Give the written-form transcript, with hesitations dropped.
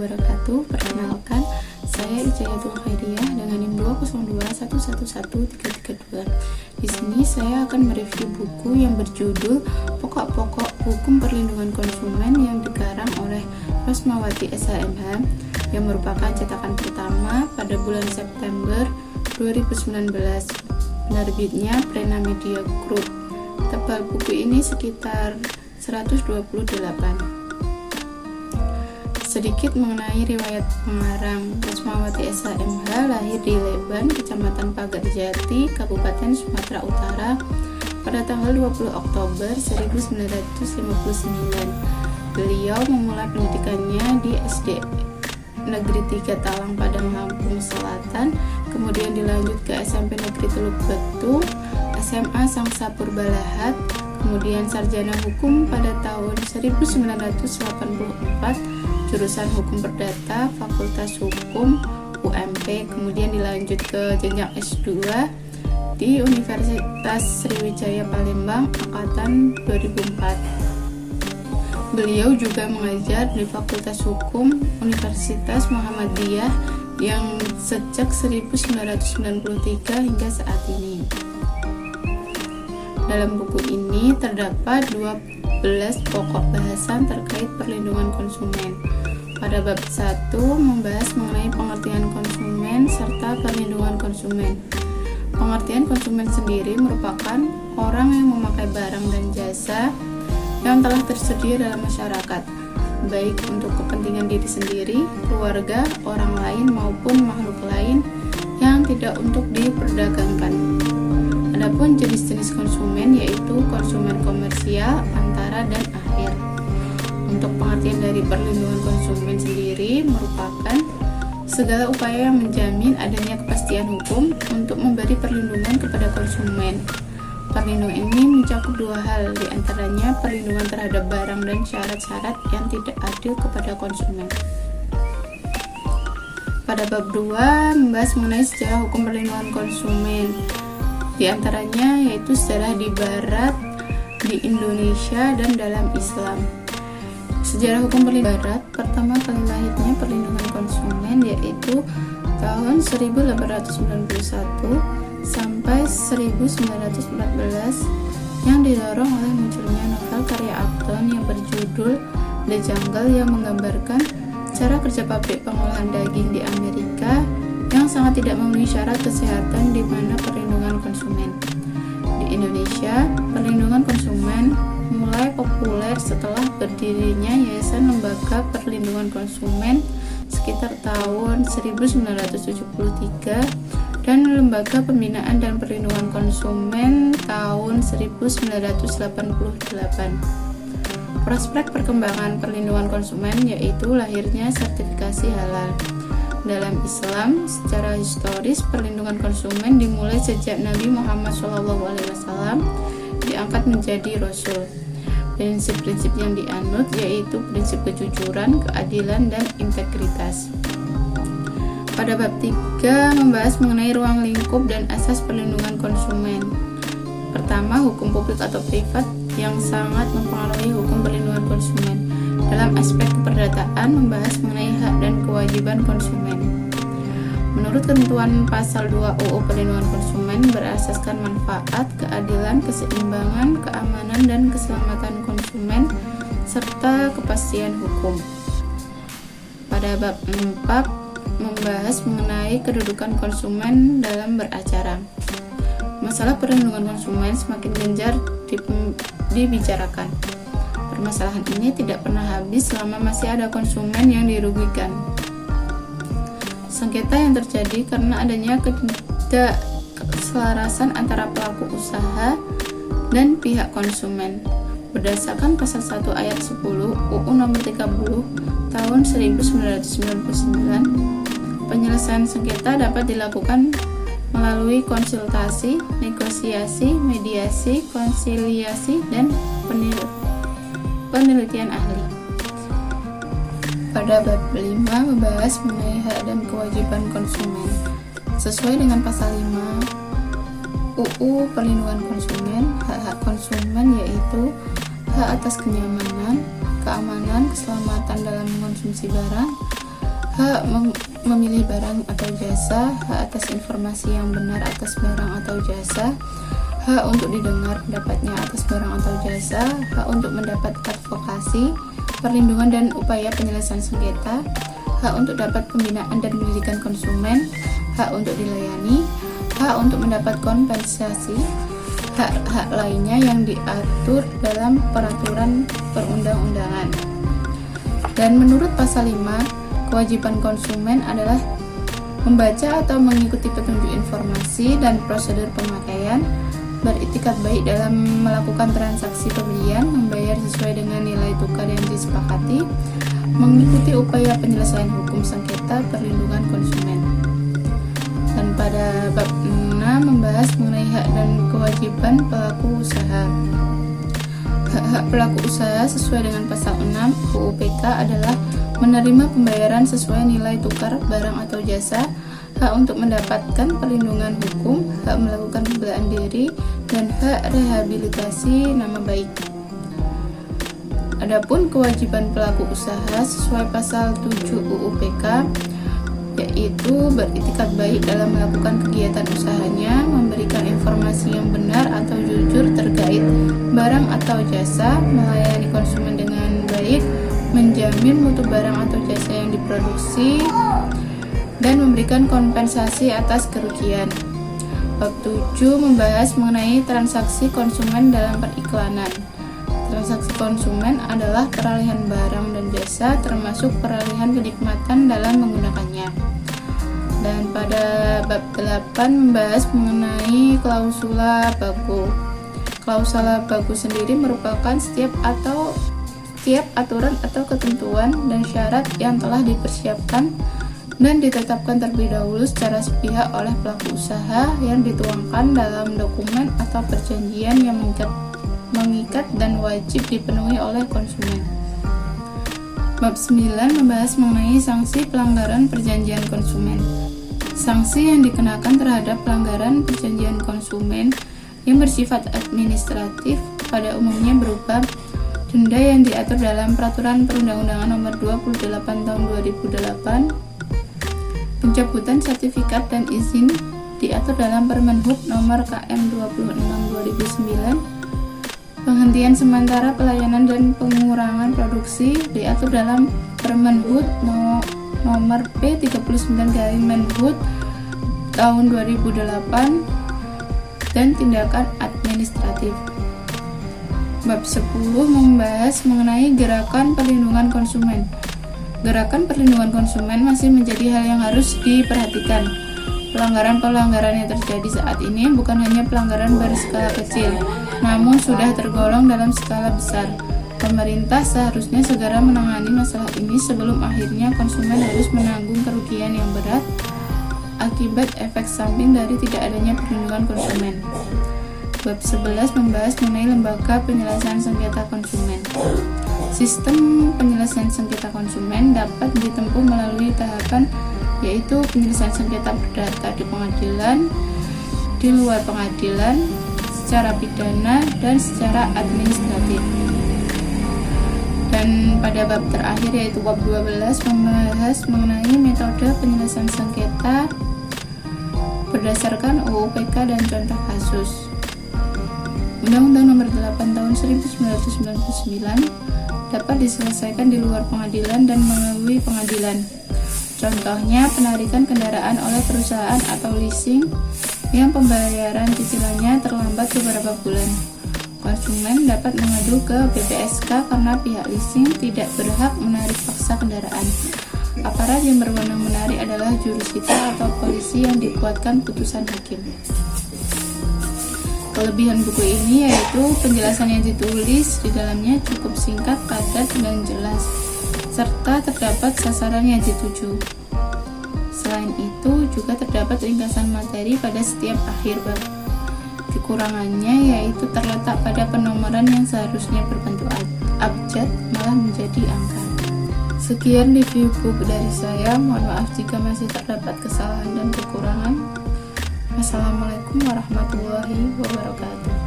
wabarakatuh. Perkenalkan, saya Ijayatul Khairiyah dengan NIM 202111332. Di sini saya akan mereview buku yang berjudul Pokok-pokok Hukum Perlindungan Konsumen yang dikarang oleh Rosmawati SHMH yang merupakan cetakan pertama pada bulan September 2019. Penerbitnya Prena Media Group. Tebal buku ini sekitar 128. Sedikit mengenai riwayat pengarang. Rosmawati SHMH lahir di Leban, Kecamatan Pagarjati, Kabupaten Sumatera Utara pada tanggal 20 Oktober 1959. Beliau memulai pendidikannya di SD Negeri 3 Talang Padang, Lampung Selatan, kemudian dilanjut ke SMP Negeri Teluk Betung, SMA Sangsa Purbalahat, kemudian sarjana hukum pada tahun 1984, jurusan Hukum Perdata, Fakultas Hukum UMP, kemudian dilanjut ke jenjang S2 di Universitas Sriwijaya Palembang angkatan 2004. Beliau juga mengajar di Fakultas Hukum Universitas Muhammadiyah yang sejak 1993 hingga saat ini. Dalam buku ini terdapat 12 pokok bahasan terkait perlindungan konsumen. Pada bab 1 membahas mengenai pengertian konsumen serta perlindungan konsumen. Pengertian konsumen sendiri merupakan orang yang memakai barang dan jasa yang telah tersedia dalam masyarakat, baik untuk kepentingan diri sendiri, keluarga, orang lain maupun makhluk lain yang tidak untuk diperdagangkan. Adapun jenis-jenis konsumen yaitu konsumen komersial, antara, dan akhir. Untuk pengertian dari perlindungan konsumen sendiri merupakan segala upaya yang menjamin adanya kepastian hukum untuk memberi perlindungan kepada konsumen. Perlindungan ini mencakup dua hal, diantaranya perlindungan terhadap barang dan syarat-syarat yang tidak adil kepada konsumen. Pada bab 2 membahas mengenai sejarah hukum perlindungan konsumen. Di antaranya yaitu sejarah di Barat, di Indonesia, dan dalam Islam. Sejarah hukum perlindungan Barat, pertama kali lahirnya perlindungan konsumen yaitu tahun 1891 sampai 1914 yang didorong oleh munculnya novel karya Upton yang berjudul The Jungle yang menggambarkan cara kerja pabrik pengolahan daging di Amerika yang sangat tidak memenuhi syarat kesehatan di mana perlindungan konsumen. Di Indonesia, perlindungan konsumen mulai populer setelah berdirinya Yayasan Lembaga Perlindungan Konsumen sekitar tahun 1973 dan Lembaga Pembinaan dan Perlindungan Konsumen tahun 1988. Prospek perkembangan perlindungan konsumen yaitu lahirnya sertifikasi halal. Dalam Islam, secara historis perlindungan konsumen dimulai sejak Nabi Muhammad SAW diangkat menjadi Rasul. Prinsip-prinsip yang dianut yaitu prinsip kejujuran, keadilan, dan integritas. Pada bab 3 membahas mengenai ruang lingkup dan asas perlindungan konsumen. Pertama, hukum publik atau privat yang sangat mempengaruhi hukum perlindungan konsumen. Dalam aspek keperdataan membahas mengenai hak dan kewajiban konsumen. Menurut ketentuan pasal 2 UU Perlindungan Konsumen berasaskan manfaat, keadilan, keseimbangan, keamanan, dan keselamatan konsumen serta kepastian hukum. Pada bab 4 membahas mengenai kedudukan konsumen dalam beracara. Masalah perlindungan konsumen semakin gencar dibicarakan. Permasalahan ini tidak pernah habis selama masih ada konsumen yang dirugikan. Sengketa yang terjadi karena adanya ketidakselarasan antara pelaku usaha dan pihak konsumen. Berdasarkan pasal 1 ayat 10 UU nomor 30 tahun 1999, penyelesaian sengketa dapat dilakukan melalui konsultasi, negosiasi, mediasi, konsiliasi, dan penelitian ahli. Pada bab 5 membahas mengenai hak dan kewajiban konsumen. Sesuai dengan pasal 5 UU Perlindungan Konsumen, hak-hak konsumen yaitu hak atas kenyamanan, keamanan, keselamatan dalam mengkonsumsi barang, hak memilih barang atau jasa, hak atas informasi yang benar atas barang atau jasa, hak untuk didengar pendapatnya atas barang atau jasa, hak untuk mendapat advokasi, perlindungan dan upaya penyelesaian sengketa, hak untuk dapat pembinaan dan pendidikan konsumen, hak untuk dilayani, hak untuk mendapat kompensasi, hak-hak lainnya yang diatur dalam peraturan perundang-undangan. Dan menurut pasal 5, kewajiban konsumen adalah membaca atau mengikuti petunjuk informasi dan prosedur pemakaian, beriktikat baik dalam melakukan transaksi pembelian, membayar sesuai dengan nilai tukar yang disepakati, mengikuti upaya penyelesaian hukum sengketa perlindungan konsumen. Dan pada bab 6 membahas mengenai hak dan kewajiban pelaku usaha. Hak-hak pelaku usaha sesuai dengan pasal 6 UU PK adalah menerima pembayaran sesuai nilai tukar barang atau jasa, hak untuk mendapatkan perlindungan hukum, hak melakukan pembelaan diri, dan hak rehabilitasi nama baik. Adapun kewajiban pelaku usaha sesuai pasal 7 UU PK yaitu beriktikat baik dalam melakukan kegiatan usahanya, memberikan informasi yang benar atau jujur terkait barang atau jasa, melayani konsumen dengan baik, menjamin mutu barang atau jasa yang diproduksi, dan memberikan kompensasi atas kerugian. Bab 7 membahas mengenai transaksi konsumen dalam periklanan. Transaksi konsumen adalah peralihan barang dan jasa, termasuk peralihan kenikmatan dalam menggunakannya. Dan pada bab 8 membahas mengenai klausula baku. Klausula baku sendiri merupakan setiap aturan atau ketentuan dan syarat yang telah dipersiapkan dan ditetapkan terlebih dahulu secara sepihak oleh pelaku usaha yang dituangkan dalam dokumen atau perjanjian yang mengikat dan wajib dipenuhi oleh konsumen. Bab 9 membahas mengenai sanksi pelanggaran perjanjian konsumen. Sanksi yang dikenakan terhadap pelanggaran perjanjian konsumen yang bersifat administratif pada umumnya berupa denda yang diatur dalam Peraturan Perundang-undangan Nomor 28 Tahun 2008, pencabutan sertifikat dan izin diatur dalam Permenhub Nomor KM 26 2009, penghentian sementara pelayanan dan pengurangan produksi diatur dalam Permenhub Nomor P39/Menhub Tahun 2008, dan tindakan administratif. Bab 10 membahas mengenai gerakan perlindungan konsumen. Gerakan perlindungan konsumen masih menjadi hal yang harus diperhatikan. Pelanggaran-pelanggaran yang terjadi saat ini bukan hanya pelanggaran berskala kecil, namun sudah tergolong dalam skala besar. Pemerintah seharusnya segera menangani masalah ini sebelum akhirnya konsumen harus menanggung kerugian yang berat akibat efek samping dari tidak adanya perlindungan konsumen. Bab 11 membahas mengenai lembaga penyelesaian sengketa konsumen. Sistem penyelesaian sengketa konsumen dapat ditempuh melalui tahapan, yaitu penyelesaian sengketa perdata di pengadilan, di luar pengadilan, secara pidana, dan secara administratif. Dan pada bab terakhir yaitu bab 12 membahas mengenai metode penyelesaian sengketa berdasarkan UU PK dan contoh kasus. Undang-Undang Nomor 8 Tahun 1999 dapat diselesaikan di luar pengadilan dan melalui pengadilan. Contohnya penarikan kendaraan oleh perusahaan atau leasing yang pembayaran cicilannya terlambat beberapa bulan. Konsumen dapat mengadu ke BPSK karena pihak leasing tidak berhak menarik paksa kendaraan. Aparat yang berwenang menarik adalah jurusita atau polisi yang dikuatkan putusan hakim. Kelebihan buku ini yaitu penjelasan yang ditulis di dalamnya cukup singkat, padat, dan jelas, serta terdapat sasaran yang dituju. Selain itu, juga terdapat ringkasan materi pada setiap akhir bab. Kekurangannya yaitu terletak pada penomoran yang seharusnya berbentuk abjad malah menjadi angka. Sekian review buku dari saya. Mohon maaf jika masih terdapat kesalahan dan kekurangan. Wassalamualaikum warahmatullahi wabarakatuh.